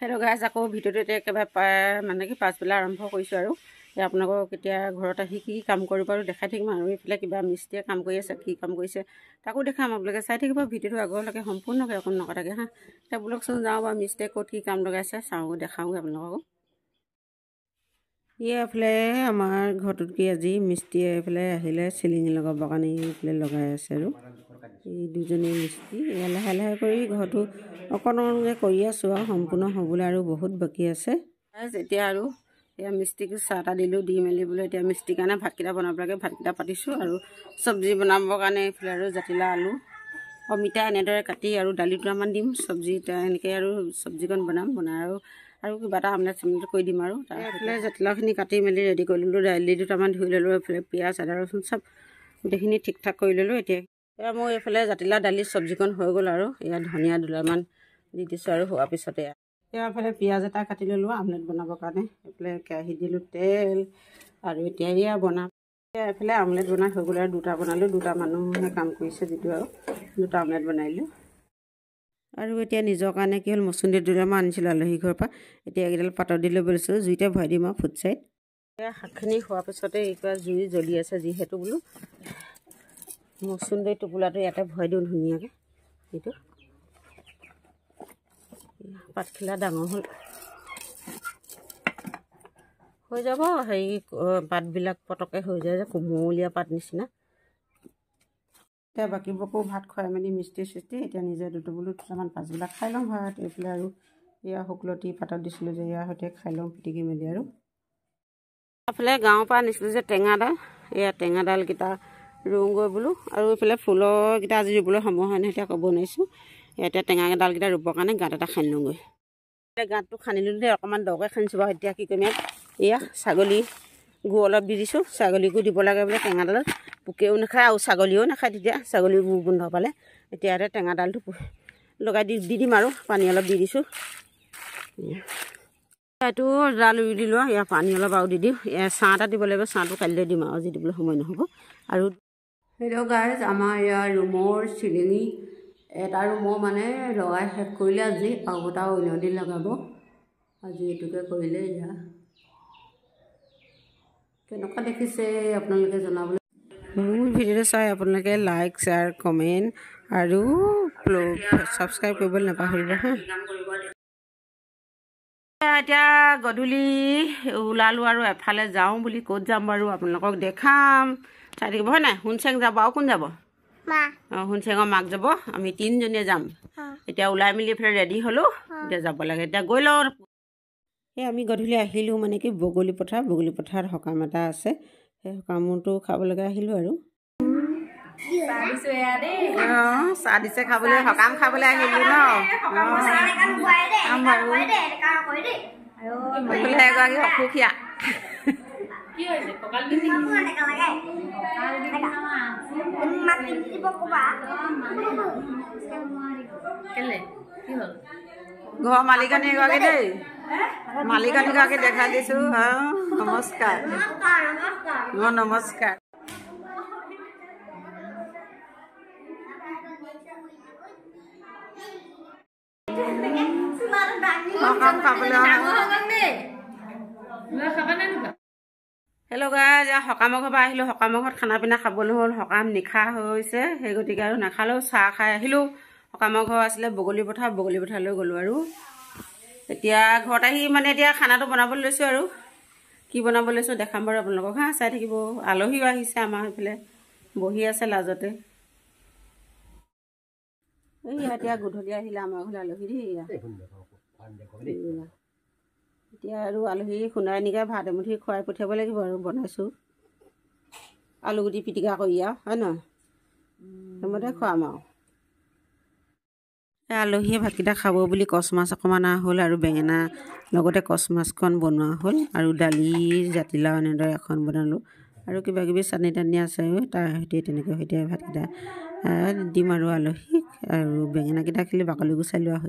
Hello' guys, আকৌ ভিডিঅ'টো এতিয়া একেবাৰে মানে কি পাছবেলা আৰম্ভ কৰিছোঁ আৰু আপোনালোকক এতিয়া ঘৰত আহি কি কাম কৰিব আৰু দেখাই থাকিম আৰু এইফালে কিবা মিস্ত্ৰীয়ে কাম কৰি আছে, কি কাম কৰিছে তাকো দেখাম। আপোনালোকে চাই থাকিব ভিডিঅ'টো আগলৈকে সম্পূৰ্ণকৈ অকণ নকটাকৈ হা। এতিয়া বোলকচোন যাওঁ বাৰু মিস্ত্ৰীয়ে ক'ত কি কাম লগাইছে চাওঁ, দেখাওঁগৈ আপোনালোকক। এইফালে আমাৰ ঘৰটোত কি আজি মিস্ত্ৰীয়ে এইফালে আহিলে চিলিঙি লগাবৰ কাৰণে এইফালে লগাই আছে আৰু এই দুজনী মিস্ত্ৰী লাহে লাহে কৰি ঘৰটো অকণ অকণকৈ কৰি আছোঁ আৰু সম্পূৰ্ণ হ'বলৈ আৰু বহুত বাকী আছে। এতিয়া আৰু এয়া মিস্ত্ৰীক চাহ তাহ দিলোঁ, দি মেলি বোলে এতিয়া মিস্ত্ৰীৰ কাৰণে ভাতকেইটা বনাব লাগে, ভাতকেইটা পাতিছোঁ আৰু চব্জি বনাবৰ কাৰণে এইফালে আৰু জাতিলাও আলু অমিতা এনেদৰে কাটি আৰু দালি দুটামান দিম, চব্জি এনেকৈ আৰু চব্জিকণ বনাই আৰু কিবা এটা আমলেট চামলেট কৰি দিম আৰু এইফালে জাতিলাওখিনি কাটি মেলি ৰেডি কৰি ল'লোঁ, দালি দুটামান ধুই ল'লোঁ, এইফালে পিঁয়াজ আদা ৰচুন চব গোটেইখিনি ঠিক ঠাক কৰি ল'লোঁ। এতিয়া মোৰ এইফালে জাতিলাও দালি চব্জিকণ হৈ গ'ল আৰু এয়া ধনিয়া দুডালমান দি দিছোঁ আৰু হোৱাৰ পিছতে এইফালে পিঁয়াজ এটা কাটি ল'লোঁ আমলেট বনাবৰ কাৰণে। এইফালে কেৰাহীত দিলোঁ তেল আৰু এতিয়া এয়া বনাম। এইফালে আমলেট বনাই হৈ গ'ল আৰু দুটা বনালোঁ, দুটা মানুহে কাম কৰিছে যিটো আৰু দুটা আমলেট বনাইলোঁ। আৰু এতিয়া নিজৰ কাৰণে কি হ'ল মচুন্দৰী দুডালমান আনিছিলোঁ আলহী ঘৰৰ পৰা। এতিয়া এইকেইডাল পাতত দি লৈ বলিছোঁ, জুইতে ভৰাই দিম আৰু ফুট চাইড। এতিয়া শাকখিনি হোৱাৰ পিছতে এইকিবা জুই জ্বলি আছে যিহেতু বোলো মচুন্দৰী টোপোলাটো ইয়াতে ভৰাই দিওঁ ধুনীয়াকৈ। এইটো পাতখিলা ডাঙৰ হ'ল হৈ যাব, হেৰি পাতবিলাক পটককৈ হৈ যায় যে কোমলীয়া পাত নিচিনা। এতিয়া বাকীবোৰকো ভাত খুৱাই মেলি মিস্ত্ৰী চিস্ত্ৰী এতিয়া নিজে বোলো দুটামান পাছবিলাক খাই লওঁ ভাত। এইফালে আৰু এয়া শুকলতি পাতত দিছিলোঁ যে ইয়াৰ সৈতে খাই লওঁ পিটিকি মেলি। আৰু এইফালে গাঁৱৰ পৰা আনিছিলোঁ যে টেঙাডাল, এয়া টেঙাডালকেইটা ৰুওঁগৈ বোলো। আৰু এইফালে ফুলৰকেইটা আজি ৰুবলৈ সময় হয় নহয়, এতিয়া ক'ব নোৱাৰিছোঁ। এতিয়া টেঙাডালকেইটা ৰুবৰ কাৰণে গাঁত এটা খান্দি লওঁগৈ। এতিয়া গাঁতটো খান্দিলোঁ দেই, অকণমান দৰকৈ খান্দিছোঁ বাৰু। এতিয়া কি কৰিম ইয়াত এয়া ছাগলী গু অলপ দি দিছোঁ, ছাগলীকো দিব লাগে বোলে টেঙাডালত পোকেও নাখায় আৰু ছাগলীও নাখায়, তেতিয়া ছাগলী গু গোন্ধ পালে। এতিয়া ইয়াতে টেঙাডালটো লগাই দি দিম আৰু পানী অলপ দি দিছোঁ। এইটো জাল ৰুই দিলোঁ আৰু ইয়াৰ পানী অলপ আৰু দি দিওঁ। ছাঁ এটা দিব লাগিব, ছাঁটো কালিলৈ দিম আৰু আজি দিবলৈ সময় নহ'ব। আৰু হেল্ল' গাইজ, আমাৰ ইয়াৰ ৰুমৰ চিলিঙি এটা ৰুমৰ মানে লগাই শেষ কৰিলে আজি, আৰু এটা অন্য দিন লগাব। আজি এইটোকে কৰিলে। এয়া কেনেকুৱা দেখিছে আপোনালোকে জনাবলৈ। মোৰ ভিডিঅ'টো চাই আপোনালোকে লাইক শ্বেয়াৰ কমেণ্ট আৰু ছাবস্ক্ৰাইব কৰিবলৈ নাপাহৰিব হা। এতিয়া গধূলি ওলালোঁ আৰু এফালে যাওঁ বুলি, ক'ত যাম বাৰু আপোনালোকক দেখাম, চাই থাকিব হয় নাই। হুনচেং যাব আৰু কোন যাব? অঁ, হুনচেঙৰ মাক যাব, আমি তিনিজনীয়ে যাম। এতিয়া ওলাই মেলি এইফালে ৰেডি হ'লোঁ, এতিয়া যাব লাগে। এতিয়া গৈ লওঁ। আমি গধূলি আহিলোঁ মানে কি বগলী পথাৰত সকাম এটা আছে, সেই সকামটো খাবলৈকে আহিলোঁ আৰু চাহ দিছে খাবলৈ, সকাম খাবলৈ আহিলোঁ ন। এগৰাকী অসুখীয়া ঘৰৰ মালিকনী এগৰাকী দেই, মালিকনীগৰাকী দেখাই দিছোঁ। নমস্কাৰ, নমস্কাৰ। সকাম খাবলৈ হেল্ল' গাইজ, সকামৰ ঘৰৰ পৰা আহিলোঁ। সকামৰ ঘৰত খানা পিনা খাবলৈ হ'ল, সকাম নিশা হৈছে, সেই গতিকে আৰু নাখালেও চাহ খাই আহিলোঁ। সকামৰ ঘৰ আছিলে বগলী পথাৰলৈ গ'লোঁ। আৰু এতিয়া ঘৰত আহি মানে এতিয়া খানাটো বনাবলৈ লৈছোঁ আৰু কি বনাব লৈছোঁ দেখাম বাৰু আপোনালোকক হা, চাই থাকিব। আলহীও আহিছে আমাৰ এইফালে, বহি আছে লাজতে। এই এতিয়া গধূলি আহিলে আমাৰ ঘৰলৈ আলহী দেই। এতিয়া আৰু আলহী সোণাই নিকাই ভাত এমুঠি খুৱাই পঠিয়াব লাগিব আৰু বনাইছোঁ আলুগুটি পিটিকা কৰি আৰু হয় নহয়, সেইমতে খুৱাম আৰু। আলহীয়ে ভাতকেইটা খাব বুলি কচ মাছ অকণমান হ'ল আৰু বেঙেনা লগতে কচ মাছখন বনোৱা হ'ল, আৰু দালি জাতিলাও এনেদৰে এখন বনালোঁ, আৰু কিবা কিবি চাটনি তাটনি আছে তাৰ সৈতে তেনেকৈ সৈতে ভাতকেইটা দিম আৰু আলহীক। আৰু বেঙেনাকেইটা খালি বাকলি গুচাই লোৱা হৈছে।